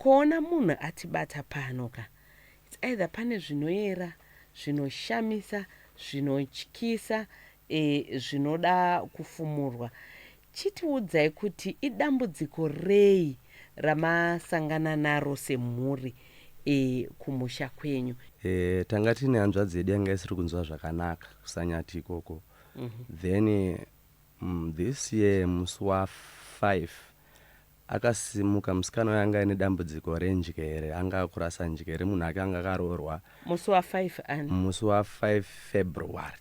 kuona munhu atibata pano ka it's either pane zvinoyera, zvinoshamisa, zvinotyisa, zvinoda kufumurwa. Chitiudzai kuti idambudziko rei ramasangana naro semhuri kumusha kwenyu? Tanga tine hanzvadzi yedu yanga isiri kunzwa zvakanaka kusanyati ikoko. Then this year musi wa5 akasimuka musikana wanga ane dambudziko renjere, anga akurasa njere, munhu ake anga akaroorwa musi wa5 ani musi wa5 February.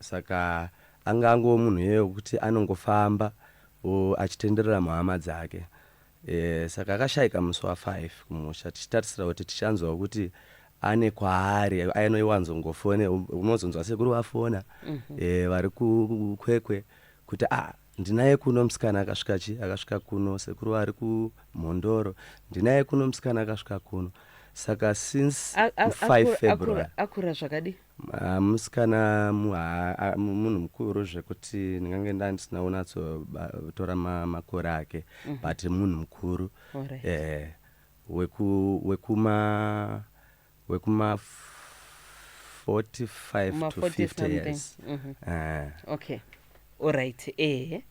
Saka anga ango munhu yeyo kuti anongofamba achitenderera muhama dzake. Saka akashayika musi wa5 kumusha, tichitarisira kuti tichanzwa kuti ane kwaari anoiwanzongofone, unozonzwa sekuru wafona vari kukwekwe kuti ndinaye kuno musikana akasvika kuno, sekuru vari kuMhondoro, ndinaye kuno musikana akasvika kuno. Saka since 5 February akura zvakadi musikana munhu mukuru zvekuti ndingange ndandisina unatsotora makore ake, but munhu mukuru wekuma 45 to 50 years. Okay, alright. Yeah,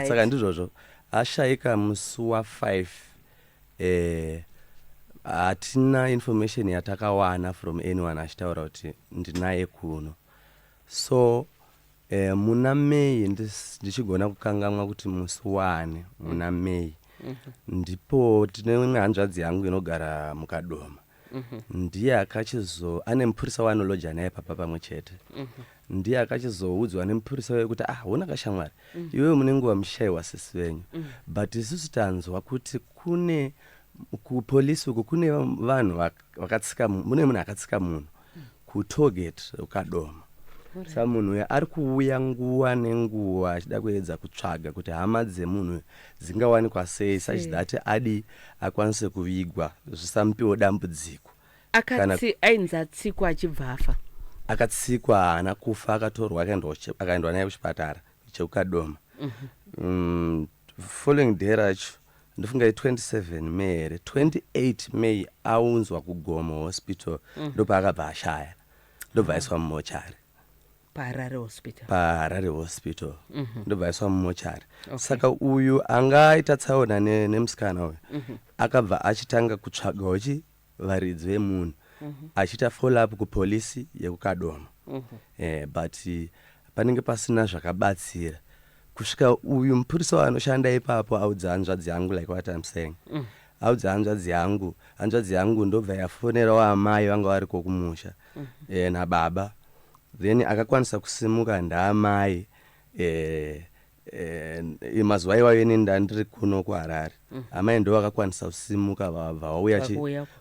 saka ndizvozvo ashayika musi wa5. Hatina information yatakawana from anyone achitaura kuti ndinaye kuno. So muna May ndichigona kukangamwa kuti musi wa4 muna May ndipo tine hanzvadzi yangu inogara mukadoma. Ndiye ane mupurisa wanolodya naye papa pamwe chete. Ndiye akachizoudzwa nemupurisa wewe kuti hona kashamwari, iwe mune nguva mushaiwa sisi venyu, but isusu tanzwa kuti kune kupolisi uku kune vanhu vakatsika, mune munhu akatsika munhu kutollgate ukadoma. Saka munhu uya ari kuuya nguva nenguva achida kuedza kutsvaga kuti hama dzemunhu dzingawanikwa sei, such that akwanise kuvigwa zvisamupiwo dambudziko. Ainzi atsikwa achibva afa? Akatsikwa, haana kufa, akatorwa akaendwa naye kuchipatara cheukadoma. Following day racho ndofunga 27 May 28 May aunzwa kuGomo hospital, ndopa akabva ashaya, ndobva aiswa mumochari paHarare hospital, ndobva aiswa mumochari. Saka uyu anga aita tsaona nemusikana uyu akabva achitanga kutsvagawo varidzi vemunhu, achita follow up kupolisi yekukadoma. But panenge pasina zvakabatsira kusvika uyu mupurisa wanoshanda ipapo audza hanzvadzi yangu, like what I'm saying, audza hanzvadzi yangu ndobva yafonerawo amai vanga variko kumusha nababa. Then akakwanisa kusimuka ndaamai mazuva iwayo ndandiri kuno kuHarare. Amai ndo vakakwanisa kusimuka vauya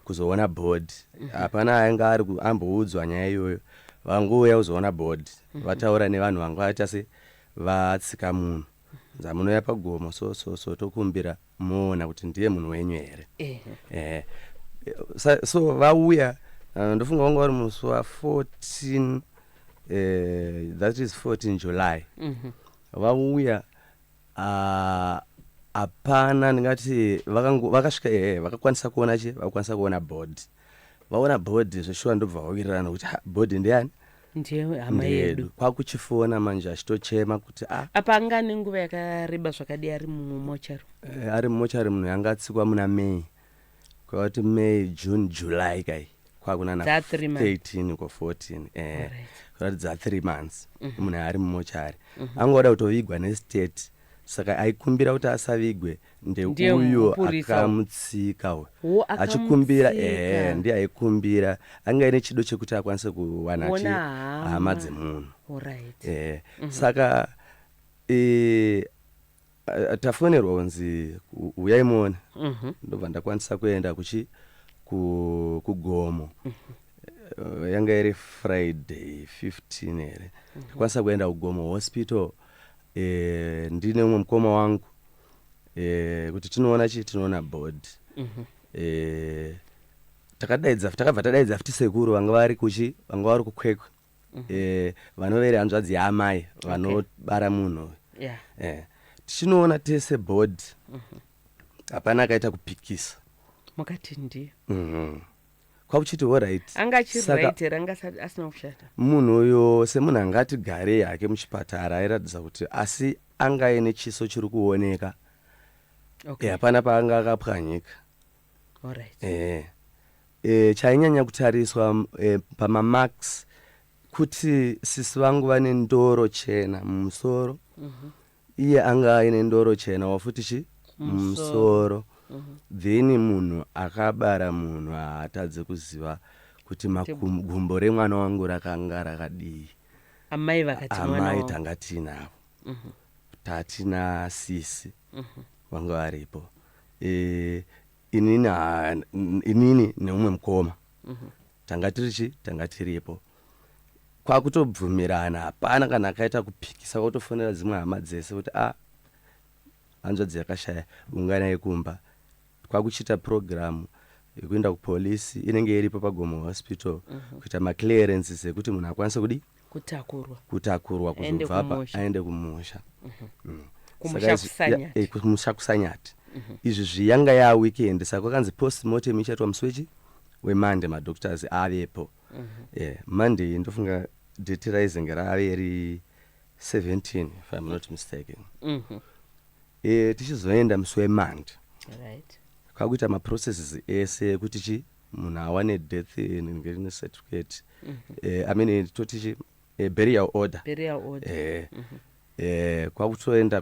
kuzoona board. Hapana anga ari amboudzwa nyaya iyoyo, vangouya kuzoona board, vataura nevanhu vanga vaita se vatsika munhu, zamunoya paGomo, so tokumbira muona kuti ndiye munhu wenyu here. So vauya, ndofunga vanga vari musi wa14, that is 14 July. Vauya hapana, ndingati vakasvika vakakwanisa kuona vakakwanisa kuona board. Vaona board zveshuwa ndobva vawirirana kuti board ndiani? Ndiye hama yedu. Kwakuchifona manje achitochema kuti apa anga nenguva yakareba zvakadi ari mumochari? Ari mumochari munhu yanga atsikwa muna May. Kwati May, June, July kai kwakuna na 13 ko 14. Kwati dza 3 months munhu ari mumochari. Angoda kutovigwa nestate. Saka aikumbira kuti asavigwe ndeuyo akamutsika uyu. Achikumbira ndiye aikumbira, anga ine chido chekuti akwanise kuwana hama dzemunhu. Saka tafonerwa kunzi uyai muone, ndobva ndakwanisa kuenda kuGomo. Yanga iri Friday 15 here. Ndakwanisa kuenda kuGomo hospital. Ndine umwe mukoma wangu kuti tinoona board. Takabva tadaidza futi sekuru vanga vari kukwekwe, vanovere hanzvadzi yaamai vanobara munhu. Tichinoona tese board, hapana akaita kupikisa. mukati ndiyo Kwakuchiti alright, anga chiright ranga asina kushata munhu uyo semunhu angati gare yake muchipatara airatidza kuti asi anga aine chiso chiri kuoneka. Hapana paanga akapwanyika. Chainyanya kutariswa pamamarks kuti sisi vangu vane ndoro chena mumusoro. Iye anga aine ndoro chena wafuti mumusoro. Then munhu akabara munhu haatadze kuziva kuti gumbo remwana wangu rakanga rakadii. Amai vakati amai tanga tinavo. Tati nasisi vanga varipo. Inini neumwe mukoma tanga tiripo. Kwakutobvumirana, hapana kana akaita kupikisa, kutofonera dzimwe hama dzese kuti hanzvadzi yakashaya unganai kumba. Kwakuchita programu yekuenda kupolisi inenge iripo paGomo Hospital kuita maclearances ekuti munhu akwanise kudi kutakurwa kuzobva apa aende kumusha. Kumusha kuSanyati. Izvi zviyanga ya weekend saka kwakanzi postmortem ichaitwa musi weMonday madoctors avepo. Monday ndofunga date rising rave iri 17 if I'm not mistaken. Tichizoenda musi weMonday. Kwakuita maprocesses ese kuti munhu awane death certificate. I mean toti burial order. Kwakutoenda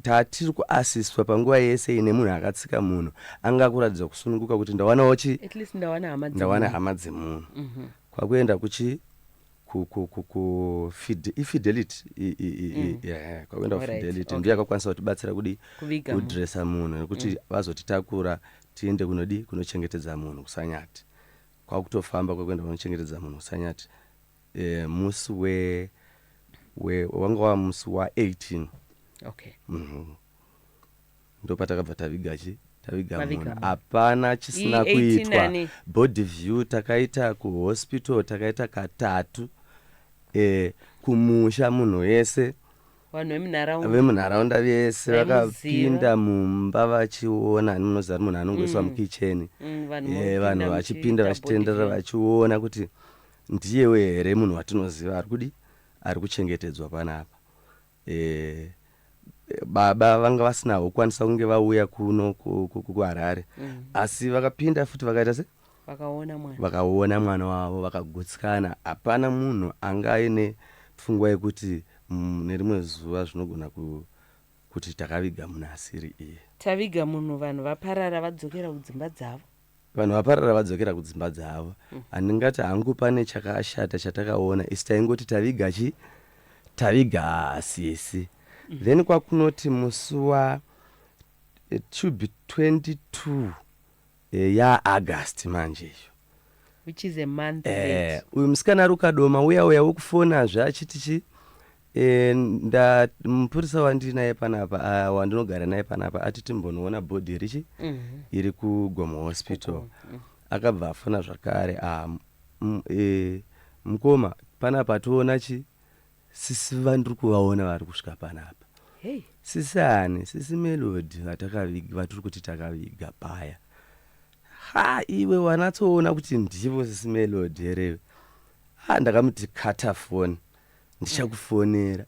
tatiri kuasiswa panguva yese ine munhu akatsika munhu anga kuratidza kusununguka kuti ndawanawo at least ndawana hama dzemunhu. Kwakuenda fidelity kwakuenda kufidelity ndiyo akakwanisa kutibatsira kudressa munhu nekuti vazotitakura tiende kunochengetedza munhu kuSanyati. Kwakutofamba kwakuenda kunochengetedza munhu kuSanyati musi wanga musi wa18. Ndopatakabva taviga munhu. Hapana chisina kuitwa. Body view takaita kuhospital takaita katatu. Kumusha munhu wese vemunharaunda vese vakapinda mumba vachiona. Munoziva munhu anongoiswa mukicheni. Vanhu vachipinda vachitenderera vachiona kuti ndiyewe here munhu watinoziva ari kuchengetedzwa panapa. Baba vanga vasina kukwanisa kunge vauya kuno kuHarare. Asi vakapinda futi vakaita se vakaona mwana wavo vakagutsikana. Hapana munhu anga aine pfungwa yekuti nerimwe zuva zvinogona kuti takaviga munhu asiri iye. Taviga munhu, vanhu vaparara vadzokera kudzimba dzavo. Vanhu vaparara vadzokera kudzimba dzavo. Handingati hangu pane chakashata chatakaona. Isi taingoti taviga asisi. Then kwakunoti musi should be 22 August manje iyo. Which is a month late. Uyu musikana ari ukadoma uya wokufona achiti mupurisa wandinaye panapa wandinogara naye panapa ati timbonoona bhodhi iri kuGomo Hospital. Akabva afona zvakare mukoma panapa toona sisi vandiri kuvaona vari kusvika panapa. Sisi ani sisi Melody vatiri kuti takaviga paya. Iwe wanatsoona kuti ndivo sisi Melody here. Ndakamuti kata phone ndichakufonera.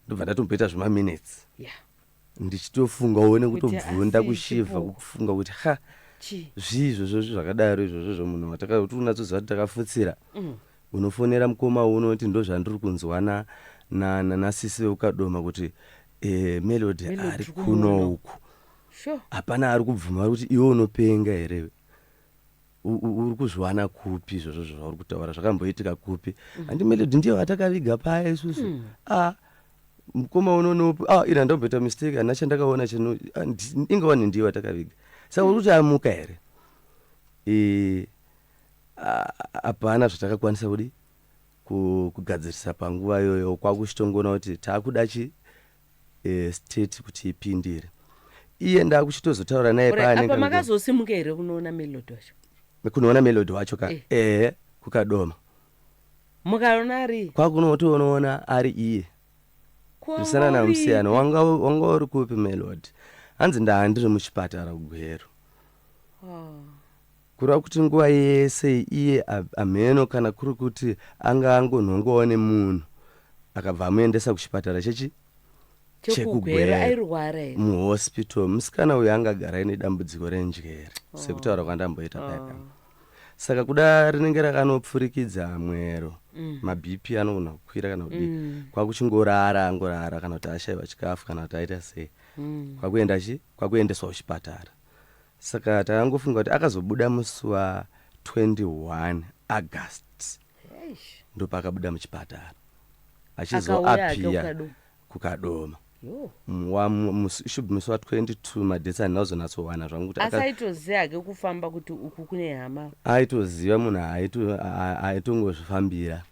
Ndobva ndatomboita minutes. Ndichitofunga one kutobvunda kushivha kufunga kuti zvizvo zvakadaro izvozvo munhu watakati unatsoziva kuti takafutsira. Unofonera mukoma unoti ndo zvandiri kunzwa nasisi ukadoma kuti Melody ari kuno uku. Hapana ari kubvuma kuti iwe unopenga here. Uri kuzviwana kupi izvozvo zvauri kutaura zvakamboitika kupi. Handi Melody ndiye watakaviga paya isusu. Mukoma unonopi ina ndomboita mistake handina chandakaona ingawani ndiye watakaviga. Saka uri kuti amuka here. Hapana zvatakakwanisa kugadzirisa panguva iyoyo. Kwakuchitongona kuti taakuda state kuti ipindire. Iye ndakuchitozotaura naye apa makazosimuka here kunoona Melody wacho? Kunoona Melody wacho kukadoma. Mukaona ari? Kwakunotoona ari iye. Kusana na msiyano wanga uri kupi Melody. hanzi ndiri muchipatara kugweru. Kureva kuti nguva yese iye amheno kana kuri kuti anga angonhongowa nemunhu akabva amuendesa kuchipatara chekugweru muhospital. Musikana uyu angagara ine dambudziko renjere sekutaura kwandamboita paya. Saka kuda rinenge rakanopfurikidza mwero, mabp anogona kukwira kana kudii, kwakuchingorara angorara kana kuti ashayiwa chikafu kana kuti aita sei, kwakuendeswa kuchipatara. Saka takangofunga kuti akazobuda musi wa21 August ndo pakabuda muchipatara achizoapia kukadoma. Musi wa22 madhetsi andinazonatsowana zvangu kuti asaitoziva hake kufamba kuti uku kune hama. Aitoziva munhu aitongozvifambira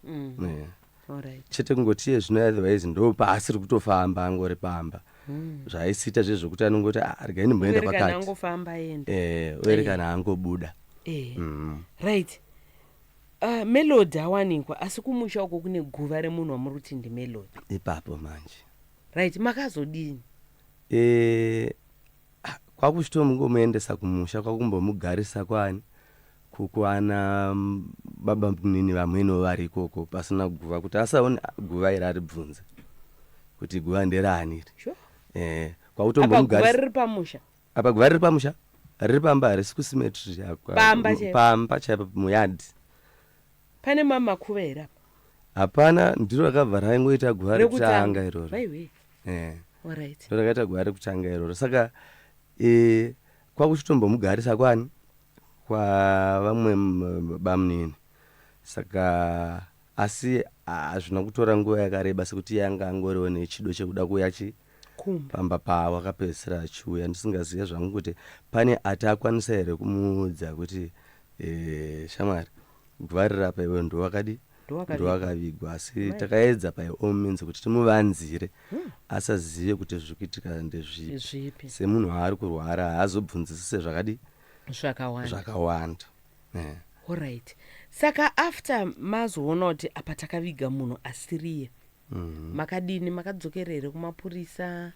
chete kungoti iye zvino otherwise ndo paasiri kutofamba angori pamba. Zvaisiita zvezvokuti anongoti regai ndimboenda pakati oerekana angobuda. Right. Melody awanikwa asi kumusha uko kune guva remunhu wamuri kuti ndi Melody ipapo manje. Right, makazodini? Kwakuchitomungomuendesa kumusha kwakumbomugarisa kwani kukuana baba munini vamweno vari ikoko pasina guva kuti asaone guva iri aribvunze kuti guva nderani iri. Kwakutombomugarisa riri pamusha. Apa guva riri pamusha riri pamba harisi kusimetri pamba chaipo muyadhi. Pane mamakuva here apa? Hapana, ndiro rakabva raingoita guva rekutanga iroro. Alright. Ndiro rakaita guva rekutanga iroro. Saka kwakuchitombomugarisa kwani kwavamwe bamunini. Saka asi hazvina kutora nguva yakareba sekuti yanga angoriwo nechido chekuda kuuya pamba pawo akapedzisira achiuya. Ndisingaziva zvangu kuti pane atakwanisa here kumuudza kuti shamwari guva rirapa iwe ndowakadi ndowakavigwa, asi takaedza by all means kuti timuvanzire asazive kuti zvirikuitika ndezvipi. Semunhu waari kurwara haazobvunzisise zvakawanda. Alright. Saka after mazoona kuti apa takaviga munhu asiriye, makadini? Makadzokera here kumapurisa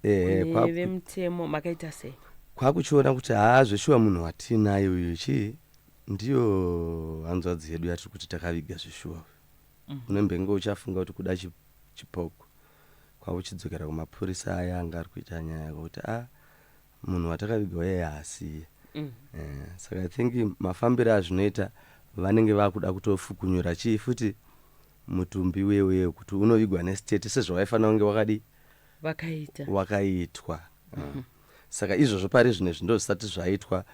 kune vemutemo, makaita sei? Kwakuchiona kuti zveshuwa munhu watinaye uyu ndiyo hanzvadzi yedu yatiri kuti takaviga zvishuwa. Unembenge uchafunga kuti kuda chipoko. Kwakuchidzokera kumapurisa aya anga ari kuita nyaya kuti munhu watakaviga yeye haasiye. Saka I think mafambiro azvinoita vanenge vakuda kutofukunyura futi mutumbi wewe kuti unovigwa nestate sezvawaifanira kunge wakaitwa. Saka izvozvo pari zvine ndo zvisati zvaitwa.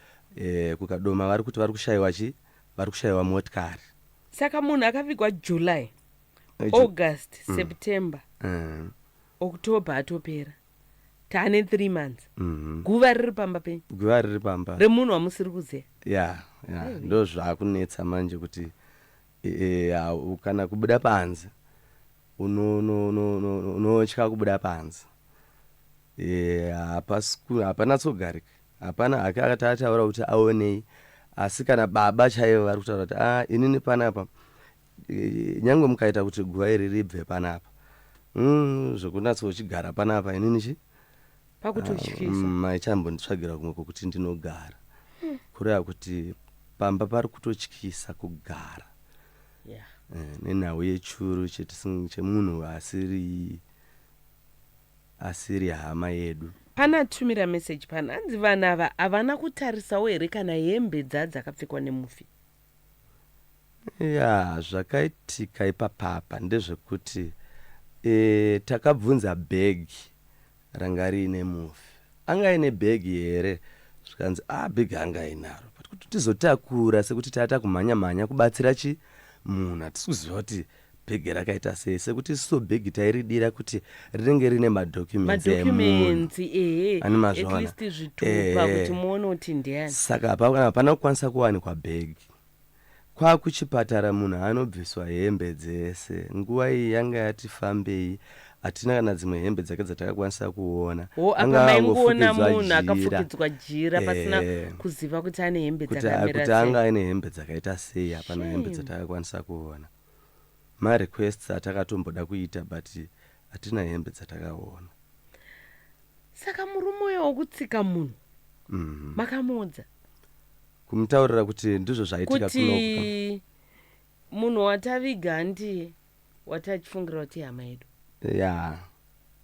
Kukadoma vari kuti vari kushayiwa motikari. Saka munhu akavigwa July, August, September, October atopera. Taane 3 months. Guva riri pamba penyu? Guva riri pamba. Remunhu wamusiri kuziva? Ndo zvakunetsa manje kuti kana kubuda panze unotya kubuda panze. Hapana tsogarika. Hapana hake akataura kuti aonei. Asi kana baba chaivo vari kutaura kuti inini panapa nyangwe mukaita kuti guva iri ribve panapa zvokunatsochigara panapa inini maichambonditsvagira kumwe kwokuti ndinogara. Kureva kuti pamba pari kutotyisa kugara nenhau yechuru chemunhu asiri hama yedu. Pana tumira message pana hanzi vanhu ava havana kutarisawo here kana hembe dzakapfekwa nemufi? Zvakaitika ipapapa ndezvekuti takabvunza bhegi ranga riine mufi. Anga ine bhegi here? Zvikanzi bhegi anga inaro, kuti tizotakura sekuti tata kumhanya kubatsira munhu hatisi kuziva kuti bhegi rakaita sei, sekuti isusu bhegi tairidira kuti rinenge rine madocuments at least zvitupa kuti muone kuti ndiani. Saka hapana kukwanisa kuwanikwa bhegi. Kwakuchipatara munhu anobviswa hembe dzese. Nguva iyi yanga yati fambei, hatina kana dzimwe hembe dzake dzatakakwanisa kuona. Apa maingoona munhu akafukidzwa jira pasina kuziva kuti ane hembe dzakamira sei. Kuti anga ane hembe dzakaita sei, hapana hembe dzatakakwanisa kuona. Requests atakatomboda kuita but hatina hembe dzatakaona. saka murume wokutsika munhu makamudza kumutaurira kuti ndizvo zvaitika kunoku kuti munhu wataviga ndiye watachifungira kuti hama yedu ya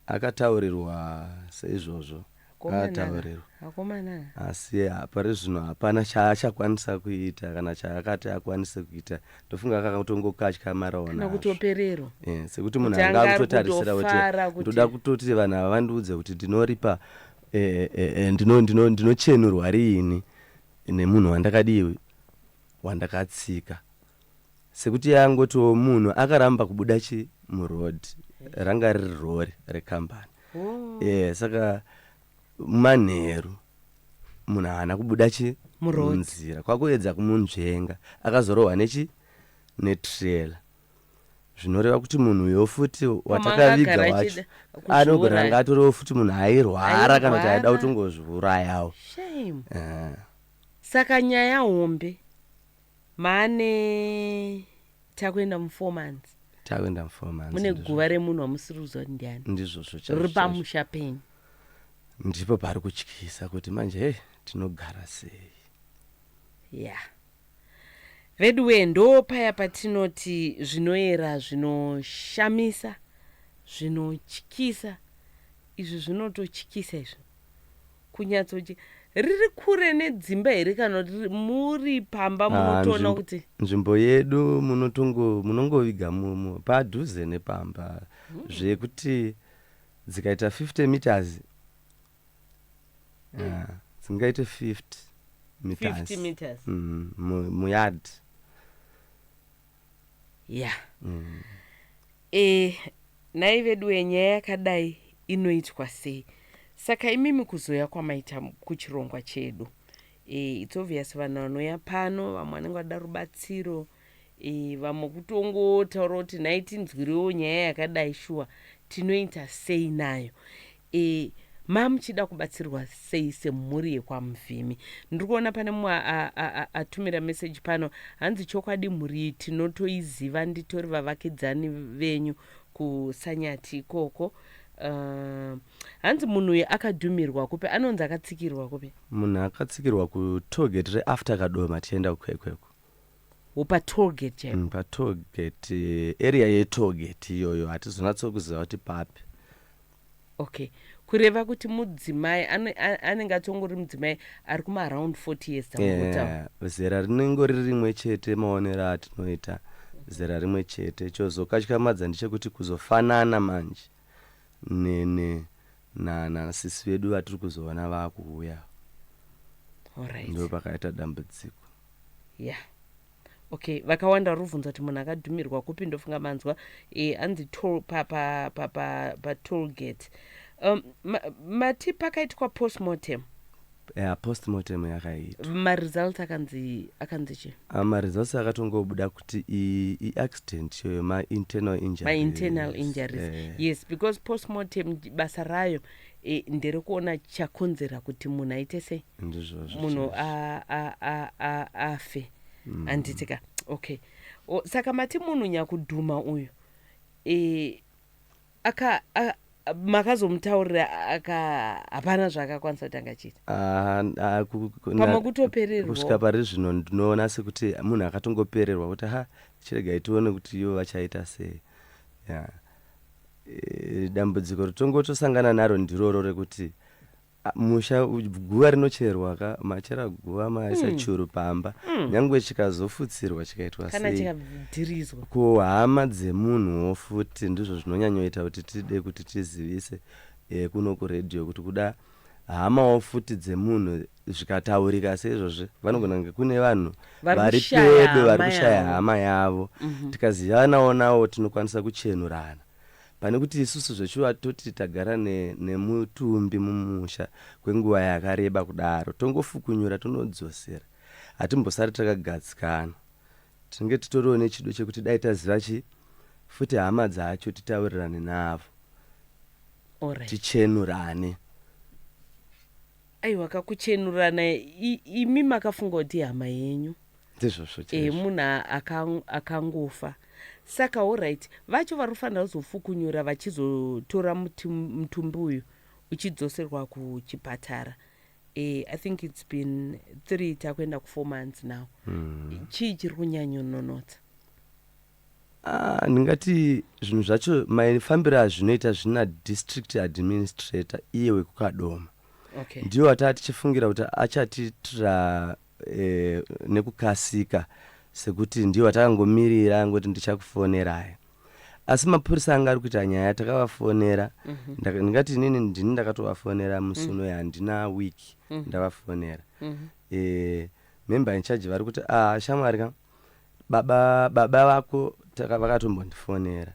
akataurirwa seizvozvo akataurirwa akomana asi pari zvino hapana chaachakwanisa kuita kana chaakati akwanise kuita ndofunga akatongokatya maraona kana kutoperero sekuti munhu anga akutotarisira kuti ndoda kutoti vanhu ava vandiudze kuti ndinoripa ndinochenurwa riini nemunhu wandakadiwi wandakatsika sekuti yangotiwo munhu akaramba kubuda murodhi ranga riri rori rekambani saka manheru munhu haana kubuda munzira kwakuedza kumunzvenga akazorohwa netrela zvinoreva kuti munhu uyo futi watakaviga wacho anogona anga atoriwo futi munhu airwara kana kuti aida kutongozviurayawo saka nyaya hombe maane takuenda mu4 months mune guva remunhu wamusiri kuziva kuti ndiani ndizvozvo riri pamusha penyu ndipo pari kutyisa kuti manje tinogara sei vedwe ndo paya patinoti zvinoyera zvinoshamisa zvinotyisa izvi zvinototyisa izvi kunyatsochi riri kure nedzimba here kana muri pamba munotoona kuti nzvimbo yedu munongoviga padhuze nepamba zvekuti dzikaita 50 meters dzingaite 50 meters muyard nai vedu wenyaya yakadai inoitwa sei saka imimi kuzoya kwamaita kuchirongwa chedu it's obvious vanhu vanouya pano vamwe vanenge vada rubatsiro vamwe kutongotaura kuti nhai tinzwirewo nyaya yakadai shuwa tinoita sei nayo muchida kubatsirwa sei semhuri yekwamuvhimi ndiri kuona pane mumwe atumira meseji pano hanzi chokwadi mhuri tinotoiziva nditori vavakidzani venyu kusanyati ikoko hanzi munhu uyu akadhumirwa kupe anonzi akatsikirwa kupe munhu akatsikirwa kutollgate reafter kadoma tienda kukweko patolgate chaipo patolgate area yetollgate iyoyo hatizonatsokuziva kuti papi okay kureva kuti mudzimai anenge atongori mudzimai ari kumaaround 40 years zera rinenge riri rimwe chete maonero atinoita zera rimwe chete chozokatyamadza ndechekuti kuzofanana manje nasisi vedu vatiri kuzoona vakuuya ndo pakaita dambudziko okay vakawanda rubvunza kuti munhu akadhumirwa kupi ndofunga manzwa anzi patolgate mati pakaitwa postmortem postmortem yakaitwa maresults akanzi chi maresults akatongobuda kuti iaccident yoyo internal injuries yes because postmortem basa rayo ndere kuona chakonzera kuti munhu aite sei munhu afe anditika okay saka mati munhu nyakudhuma uyu makazomutaurira hapana zvaakakwanisa kuti angachita pamwe kutopererwa kusvika pari zvino ndinoona sekuti munhu akatongopererwa kuti chirega tione kuti ivo vachaita sei dambudziko ritongotosangana naro ndiroro rekuti musha guva rinocherwa machera guva maisa churu pamba nyangwe chikazofutsirwa chikaitwa kana chikadhirizwa kuhama dzemunhuwo futi ndizvo zvinonyanyoita kuti tide kuti tizivise kuno kuredhiyo kuti kuda hamawo futi dzemunhu zvikataurika seizvozvi vanogona kunge kune vanhu vari pedo vari kushaya hama yavo tikazivanawo nawo tinokwanisa kuchenurana pane kuti isusu zvechuva toti tagara nemutumbi mumusha kwenguva yakareba kudaro tongofukunyura tonodzosera hatimbosari takagadzikana tinenge titoriwo nechido chekuti dai taziva futi hama dzacho titaurirane navo tichenurane aiwa kakuchenurana imi makafunga kuti hama yenyu ndizvozvo munhu akangofa saka allright vacho vari kufanira kuzofukunyura vachizotora mutumbi uyu uchidzoserwa kuchipatara. I think it's been 3 takuenda ku4 months now. Chii chiri kunyanyononotsa? Ndingati zvinhu zvacho maifambiro azvinoita zvina district administrator iye wekukadoma. Okay. Ndiyo atati chifungira kuti achatitira nekukasika sekuti ndiyo atakangomirira ngoti ndichakufonerai. Asi mapurisa anga ari kuita nyaya takavafonera. Ndingati inini ndini ndakatovafonera musuno handina wiki ndavafonera. Member in charge vari kuti shamwari ka baba vako vakatombondifonera.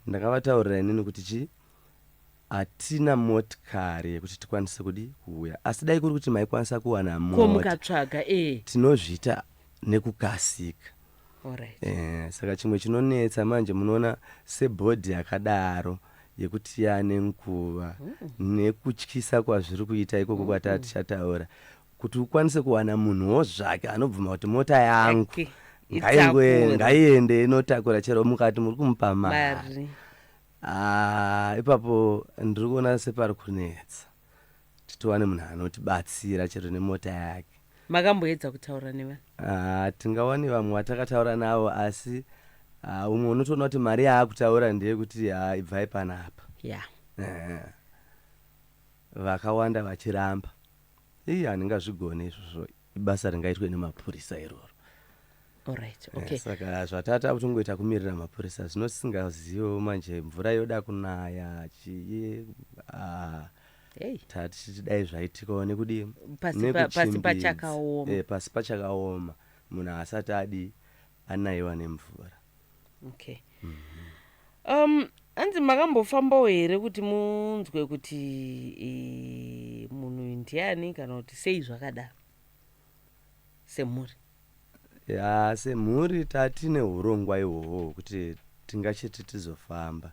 Ndakavataurira inini kuti chi hatina motikari yekuti tikwanise kuuya. Asi dai kuri kuti maikwanisa kuwana mota mukatsvaga tinozviita nekukasika. Alright. Saka chimwe chinonetsa manje munoona sebhodhi yakadaro yekuti yane nguva nekutyisa kwazviri kuita ikoko kwatati chataura kuti ukwanise kuwana munhuwo zvake anobvuma kuti mota yangu ngaiende inotakura chero mukati muri kumupa mari. Ipapo ndiri kuona separi kunetsa titowane munhu anotibatsira chero nemota yake. Makamboedza kutaura nevanhu? Tingawani vamwe vatakataura navo, asi umwe unotoona kuti mari yaakutaura ndeyekuti ibvai panapa. Vakawanda vachiramba. Handingazvigone izvozvo, ibasa ringaitwe nemapurisa iroro. Alright, okay. Saka zvatata kutongoita kumirira mapurisa zvinosingazivo manje mvura yoda kunaya chiye tati dai zvaitikawo nekudi pasi pachakaoma. Pasi pachakaoma munhu asati adi anayiwa nemvura. Okay. Anzi makambofambawo here kuti munzwe kuti munhu ndiani kana kuti sei zvakadaro semhuri? Semhuri tatine urongwa ihwohwo kuti tingachiti tizofamba,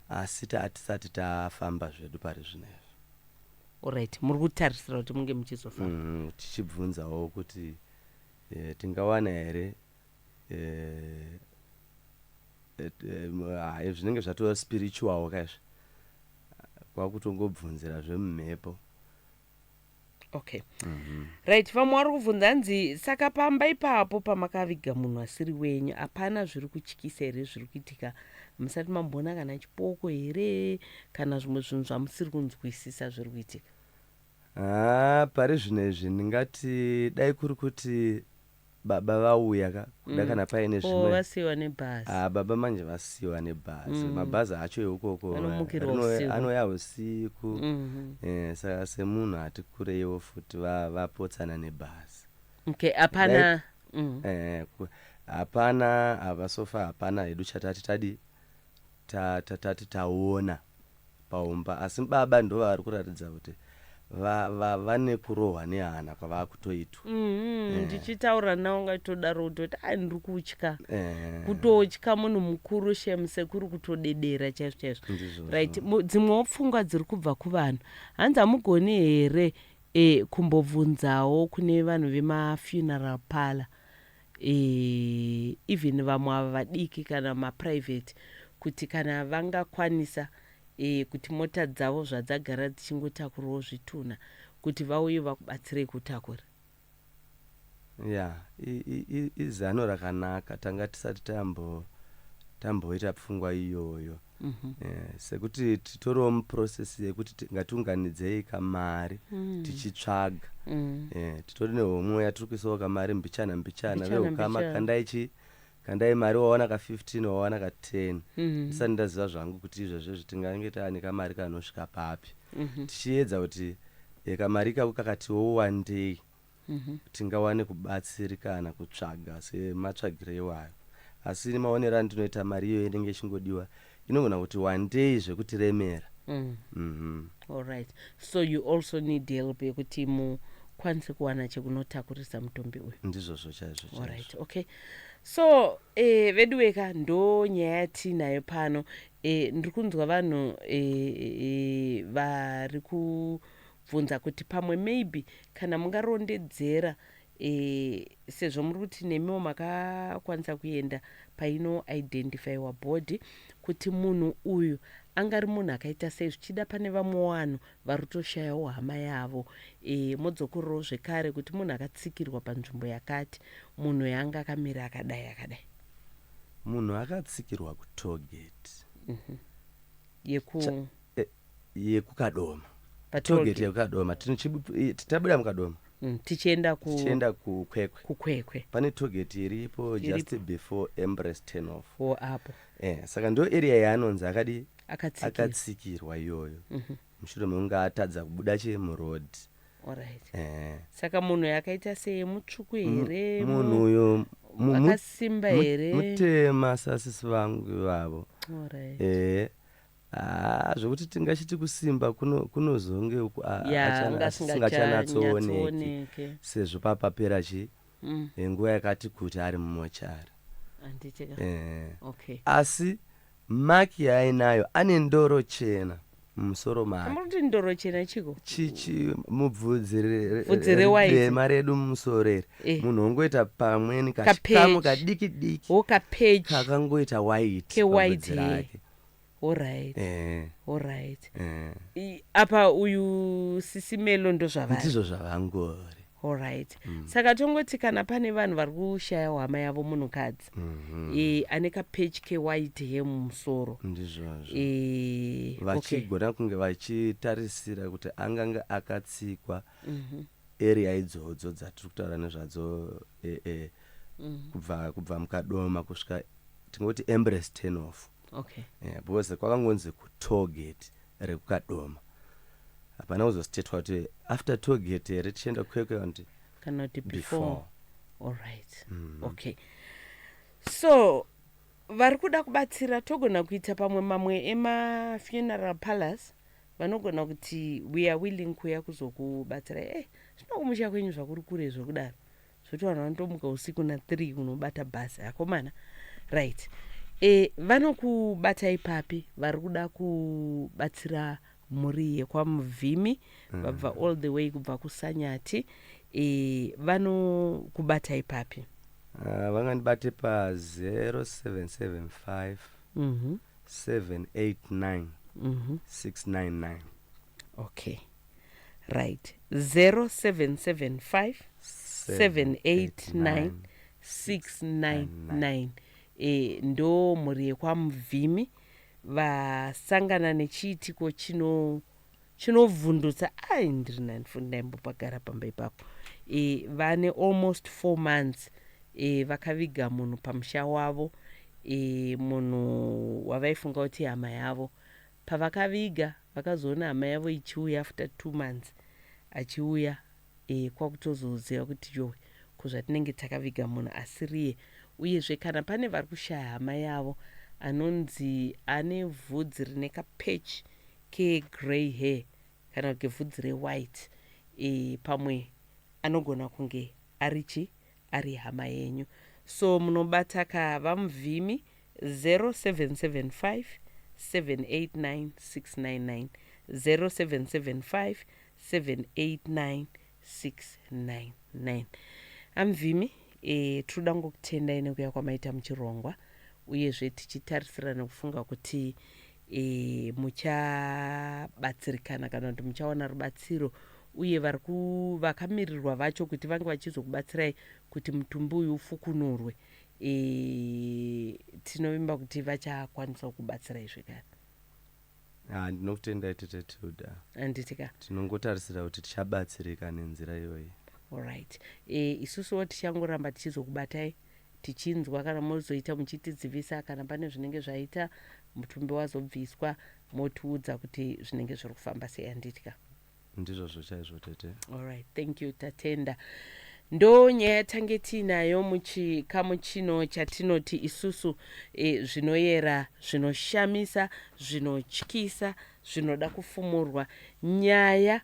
asi tatisati tafamba zvedu pari zvinezvi. Alright, muri kutarisira kuti munge muchizofamba? Tichibvunzawo kuti tingawana here zvinenge zvatova spiritual kaizvo kwakutongobvunzira zvemumhepo. Okay. Right, vamwe vari kubvunza hanzi saka pamba ipapo pamakaviga munhu asiri wenyu hapana zviri kutyisa here zviri kuitika? Musati mamboona kana chipoko here kana zvimwe zvinhu zvamusiri kunzwisisa zviri kuitika? Pari zvinezvi ndingati dai kuri kuti baba vauya kuda kana paine zvimwe vasiyiwa nebhazi. Baba manje vasiyiwa nebhazi. Mabhazi acho eukoko anouya usiku. Saka semunhu ati kureiwo futi vapotsana nebhazi. Okay, hapana havasofa hapana hedu chatati tati taona paumba. Asi baba ndo vari kuratidza kuti vane kurohwa nehana kwavakutoitwa. Ndichitaura nawo ngatodaro kutoti ndiri kutya kutotya munhu mukuru sekuri kutodedera chaizvo chaizvo. Right, dzimwewo pfungwa dziri kubva kuvanhu. Hanzi hamugoni here kumbobvunzawo kune vanhu vemafuneral parlour, even vamwe ava vadiki kana maprivate, kuti kana vangakwanisa kuti mota dzavo zvadzagara dzichingotakurawo zvitunha kuti vauye vakubatsirei kutakura. Izano rakanaka, tanga tisati tamboita pfungwa iyoyo. Sekuti titoriwo muprocess yekuti ngatiunganidzei kamari tichitsvaga. Titori nehomwe yatiri kuisawo kamari mbichana vehukama kandai mari wawana ka15 wawana ka10. Ndisati ndaziva zvangu kuti izvozvo tingange taane kamari kanosvika papi. Tichiedza kuti kamari kako kakatiwo wandei tingawane kubatsirikana kutsvaga sematsvagire iwayo. Asi maonero andinoita mari iyo inenge ichingodiwa inogona kuti wandei zvekutiremera. Alright, so you also need help yekuti mukwanise kuwana chekunotakurisa mutombi uyu? Ndizvozvo chaizvo. Alright, okay. So vedu weka ndo nyaya yatinayo pano. Ndiri kunzwa vanhu vari kubvunza kuti pamwe maybe kana mungarondedzera sezvo muri kuti nemiwo makakwanisa kuenda paino identifyiwa body kuti munhu uyu angari munhu akaita sei zvichida pane vamwe vanhu vari kutoshayawo hama yavo. Modzokorerawo zvekare kuti munhu akatsikirwa panzvimbo yakati munhu yanga akamira akadai munhu akatsikirwa kutogeti yekukadoma togeti yekukadoma tichabuda mukadoma tichienda kukwekwe pane togeti iripo just before embrace turn off apo saka ndo area yaanonzi akatsikirwa iyoyo mushure mekunge atadza kubuda chemuroad. Saka munhu yakaita sei mutsvuku here munhu uyo akasimba here mutema sasisi vangu ivavo zvokuti tingachiti kusimba kunozonge asingachanatsooneke sezvo papapera nguva yakati kuti ari mumochari. Asi maki yaainayo ane ndoro chena mumusoro make ndoro chena mubvudzi rema redu mumusoro ere munhu ongoita pamweni kachikamu kadiki diki kakangoita white pabvudzi rake. Alright. Apa uyu sisimelo ndizvo zvavangori. Alright. Saka tongoti kana pane vanhu vari kushaya hama yavo munhukadzi ane kapechi kewhite he mumusoro ndizvozvo vachigona kunge vachitarisira kuti anganga akatsikwa area idzodzo dzatiri kutaura nezvadzo kubva mukadoma kusvika tingoti embrace turn off. Because kwakangonzi kutogeti rekukadoma hapana kuzostatewa kuti after togeti here tichienda kukwekwe kana kuti before. Alright. So vari kuda kubatsira togona kuita pamwe mamwe ema-funeral palace vanogona kuti we are willing kuya kuzokubatsira zvino kumusha kwenyu zvakuri kure zvokudaro zvoti vanhu vanotomuka usiku na3 kunobata bhasi akomana right. Vanokubata ipapi vari kuda kubatsira mhuri yekwamuvhimi vabva all the way kubva kusanyati vanokubata ipapi vangandibate pa0775 789 699. Right. 0775 789 699 ndo mhuri yekwamuvhimi vasangana nechiitiko chinovhundutsa ndiri nanifundi ndaimbopagara pamba ipapo vane almost 4 months vakaviga munhu pamusha wavo munhu wavaifunga kuti hama yavo pavakaviga vakazoona hama yavo ichiuya after 2 months achiuya kwakutozoziva kuti yowe kuzvatinenge takaviga munhu asiriye uyezve kana pane vari kushaya hama yavo anonzi ane vhudzi rine kapechi kegrey hair kana kuti vhudzi rewhite pamwe anogona kunge ari hama yenyu. So munobata kavamuvhimi 0775 789 699 0775 789 699. Amuvhimi tinoda ngokutendai nekuya kwamaita muchirongwa uyezve tichitarisira nekufunga kuti muchabatsirikana kana kuti muchawana rubatsiro uye vakamirirwa vacho kuti vange vachizokubatsirai kuti mutumbi uyu ufukunurwe tinovimba kuti vachakwanisa kubatsirai zvekare. Ndinokutendai tete Tilder. Anditika tinongotarisira kuti tichabatsirika nenzira iyoyi. Alright. Isusuwo tichangoramba tichizokubatai tichinzwa kana mozoita muchitidzivisa kana pane zvinenge zvaita mutumbi wazobviswa motiudza kuti zvinenge zviri kufamba sei. Anditika ndizvozvo chaizvo tete. Alright, thank you tatenda. Ndo nyaya tange tinayo muchikamu chino chatinoti isusu zvinoyera, zvinoshamisa, zvinotyisa, zvinoda kufumurwa. Nyaya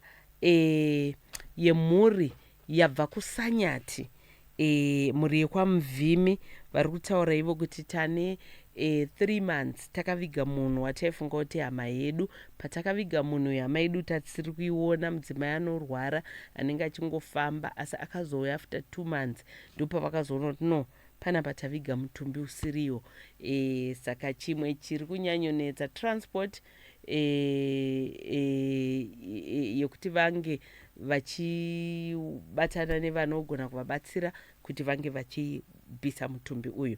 yemhuri yabva kusanyati, mhuri yekwamuvhimi vari kutaura ivo kuti tane 3 months takaviga munhu wataifunga kuti hama yedu. Patakaviga munhu hama yedu tatisiri kuiona, mudzimai anorwara anenge achingofamba asi akazouya after 2 months ndipo pakazoona kuti no panapa taviga mutumbi usiriwo. Saka chimwe chiri kunyanyonetsa transport yekuti vange vachibatana nevanogona kuvabatsira kuti vange vachibvisa mutumbi uyu.